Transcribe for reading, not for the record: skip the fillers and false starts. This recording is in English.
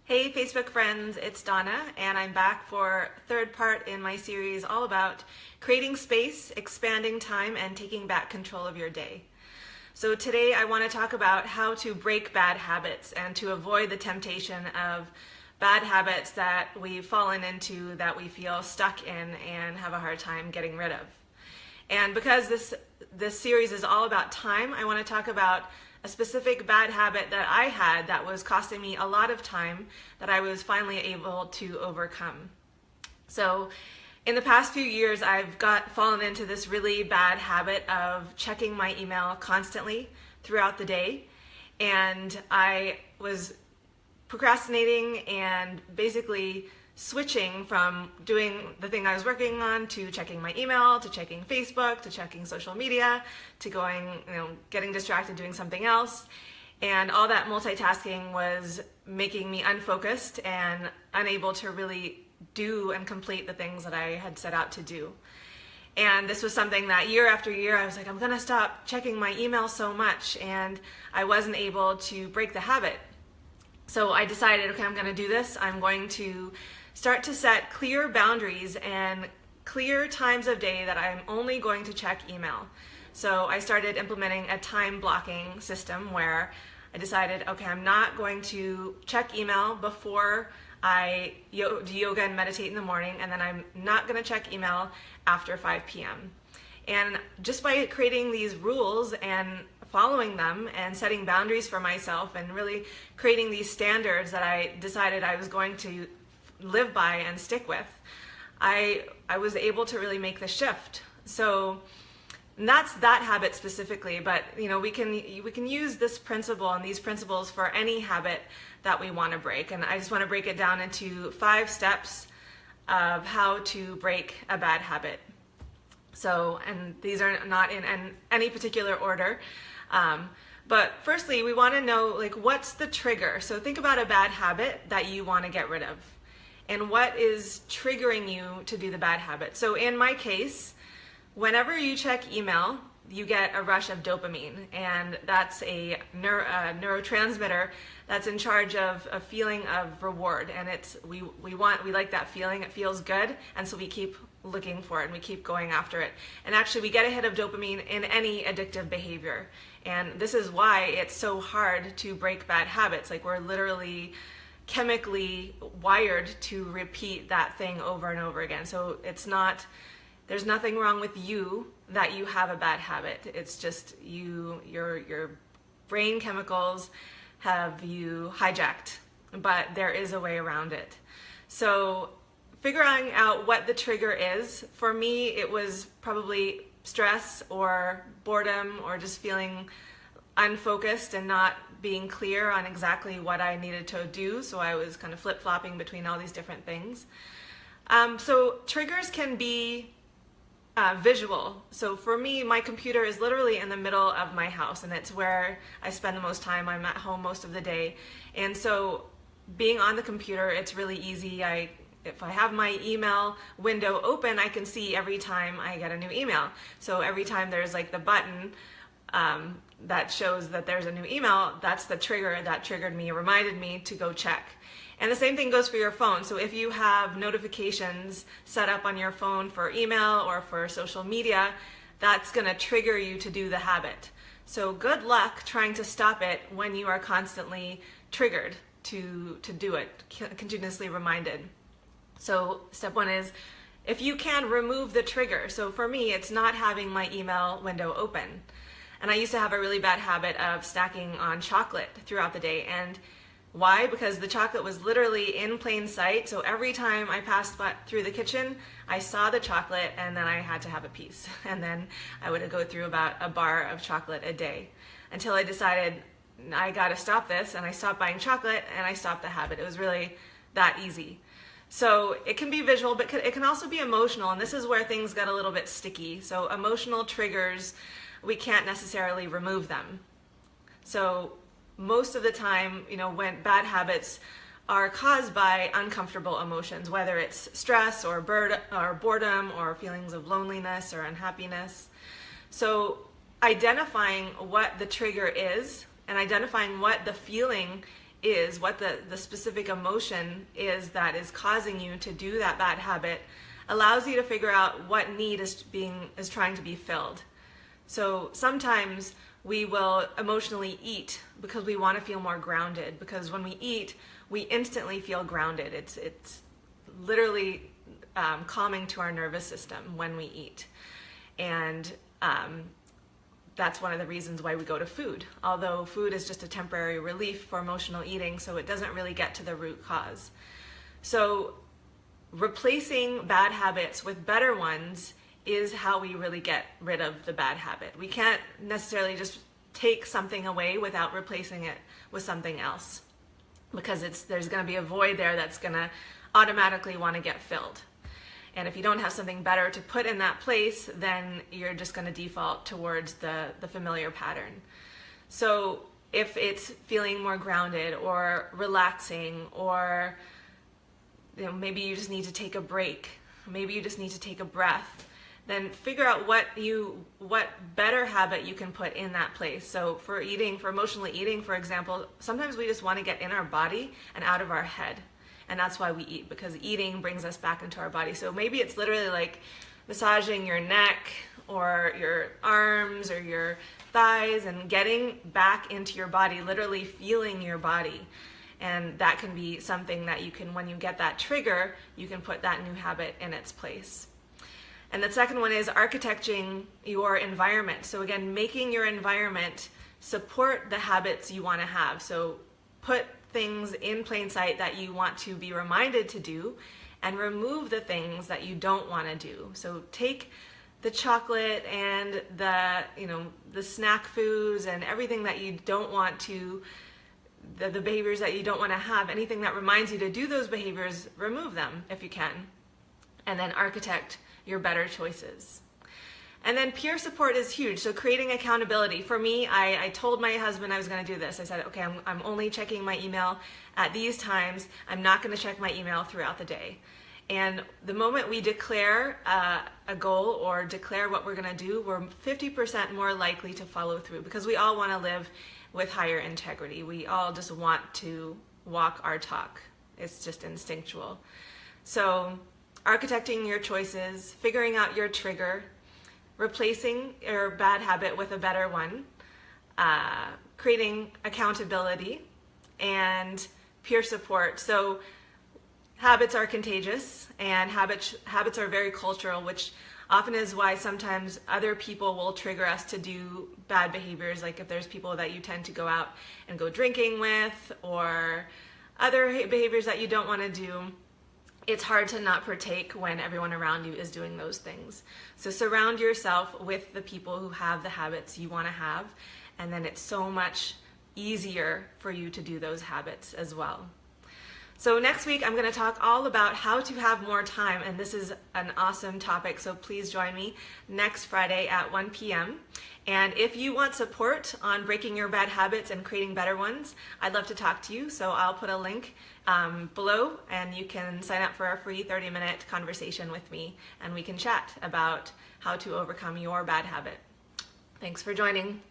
Hey Facebook friends, it's Donna and I'm back for third part in my series all about creating space, expanding time, and taking back control of your day. So today I want to talk about how to break bad habits and to avoid the temptation of bad habits that we've fallen into that we feel stuck in and have a hard time getting rid of. And because this series is all about time, I want to talk about a specific bad habit that I had that was costing me a lot of time that I was finally able to overcome. So in the past few years, I've fallen into this really bad habit of checking my email constantly throughout the day. And I was procrastinating and basically switching from doing the thing I was working on to checking my email, to checking Facebook, to checking social media, to going, getting distracted doing something else. And all that multitasking was making me unfocused and unable to really do and complete the things that I had set out to do. And this was something that year after year I was like, I'm gonna stop checking my email so much, and I wasn't able to break the habit. So I decided, okay, I'm gonna do this. I'm going to start to set clear boundaries and clear times of day that I'm only going to check email. So I started implementing a time blocking system where I decided, okay, I'm not going to check email before I do yoga and meditate in the morning, and then I'm not going to check email after 5 p.m. And just by creating these rules and following them and setting boundaries for myself and really creating these standards that I decided I was going to live by and stick with, I was able to really make the shift. So that's that habit specifically, but we can use this principle and these principles for any habit that we want to break. And I just want to break it down into 5 steps of how to break a bad habit. So, and these are not in any particular order. But firstly, we want to know, what's the trigger? So think about a bad habit that you want to get rid of. And what is triggering you to do the bad habit? So in my case, whenever you check email, you get a rush of dopamine, and that's a neurotransmitter that's in charge of a feeling of reward. And we like that feeling. It feels good, and so we keep looking for it and we keep going after it. And actually, we get a hit of dopamine in any addictive behavior. And this is why it's so hard to break bad habits. We're literally chemically wired to repeat that thing over and over again. So there's nothing wrong with you that you have a bad habit. It's just your brain chemicals have you hijacked, but there is a way around it. So figuring out what the trigger is, for me it was probably stress or boredom or just feeling unfocused and not being clear on exactly what I needed to do. So I was kind of flip-flopping between all these different things. So triggers can be visual. So for me, my computer is literally in the middle of my house, and it's where I spend the most time. I'm at home most of the day. And so being on the computer, it's really easy. If I have my email window open, I can see every time I get a new email. So every time there's the button that shows that there's a new email, that's the trigger that triggered me, reminded me to go check. And the same thing goes for your phone. So if you have notifications set up on your phone for email or for social media, that's going to trigger you to do the habit. So good luck trying to stop it when you are constantly triggered to do it, continuously reminded. So step 1 is, if you can, remove the trigger. So for me, it's not having my email window open. And I used to have a really bad habit of snacking on chocolate throughout the day. And why? Because the chocolate was literally in plain sight. So every time I passed through the kitchen, I saw the chocolate, and then I had to have a piece. And then I would go through about a bar of chocolate a day until I decided I got to stop this, and I stopped buying chocolate and I stopped the habit. It was really that easy. So it can be visual, but it can also be emotional, and this is where things get a little bit sticky. So emotional triggers, we can't necessarily remove them. So most of the time, when bad habits are caused by uncomfortable emotions, whether it's stress or boredom or feelings of loneliness or unhappiness. So identifying what the trigger is and identifying what the feeling is, what the specific emotion is that is causing you to do that bad habit, allows you to figure out what need is trying to be filled. So sometimes we will emotionally eat because we want to feel more grounded, because when we eat, we instantly feel grounded. It's literally calming to our nervous system when we eat. And that's one of the reasons why we go to food, although food is just a temporary relief for emotional eating, so it doesn't really get to the root cause. So replacing bad habits with better ones is how we really get rid of the bad habit. We can't necessarily just take something away without replacing it with something else, because there's going to be a void there that's going to automatically want to get filled. And if you don't have something better to put in that place, then you're just going to default towards the familiar pattern. So if it's feeling more grounded or relaxing, or maybe you just need to take a break, maybe you just need to take a breath, then figure out what better habit you can put in that place. So for emotionally eating, for example, sometimes we just want to get in our body and out of our head. And that's why we eat, because eating brings us back into our body. So maybe it's literally like massaging your neck or your arms or your thighs and getting back into your body, literally feeling your body. And that can be something that you can, when you get that trigger, you can put that new habit in its place. And the second one is architecting your environment. So again, making your environment support the habits you want to have. So put things in plain sight that you want to be reminded to do, and remove the things that you don't want to do. So take the chocolate and the snack foods and everything that you don't want to, the behaviors that you don't want to have, anything that reminds you to do those behaviors, remove them if you can. And then architect your better choices. And then peer support is huge. So creating accountability. For me, I told my husband I was going to do this. I said, okay, I'm only checking my email at these times. I'm not going to check my email throughout the day. And the moment we declare a goal or declare what we're going to do, we're 50% more likely to follow through, because we all want to live with higher integrity. We all just want to walk our talk. It's just instinctual. So architecting your choices, figuring out your trigger, replacing your bad habit with a better one, creating accountability, and peer support. So habits are contagious, and habits are very cultural, which often is why sometimes other people will trigger us to do bad behaviors. Like if there's people that you tend to go out and go drinking with, or other behaviors that you don't want to do, it's hard to not partake when everyone around you is doing those things. So surround yourself with the people who have the habits you want to have, and then it's so much easier for you to do those habits as well. So next week I'm going to talk all about how to have more time, and this is an awesome topic, so please join me next Friday at 1 p.m. And if you want support on breaking your bad habits and creating better ones, I'd love to talk to you, so I'll put a link below, and you can sign up for a free 30-minute conversation with me, and we can chat about how to overcome your bad habit. Thanks for joining.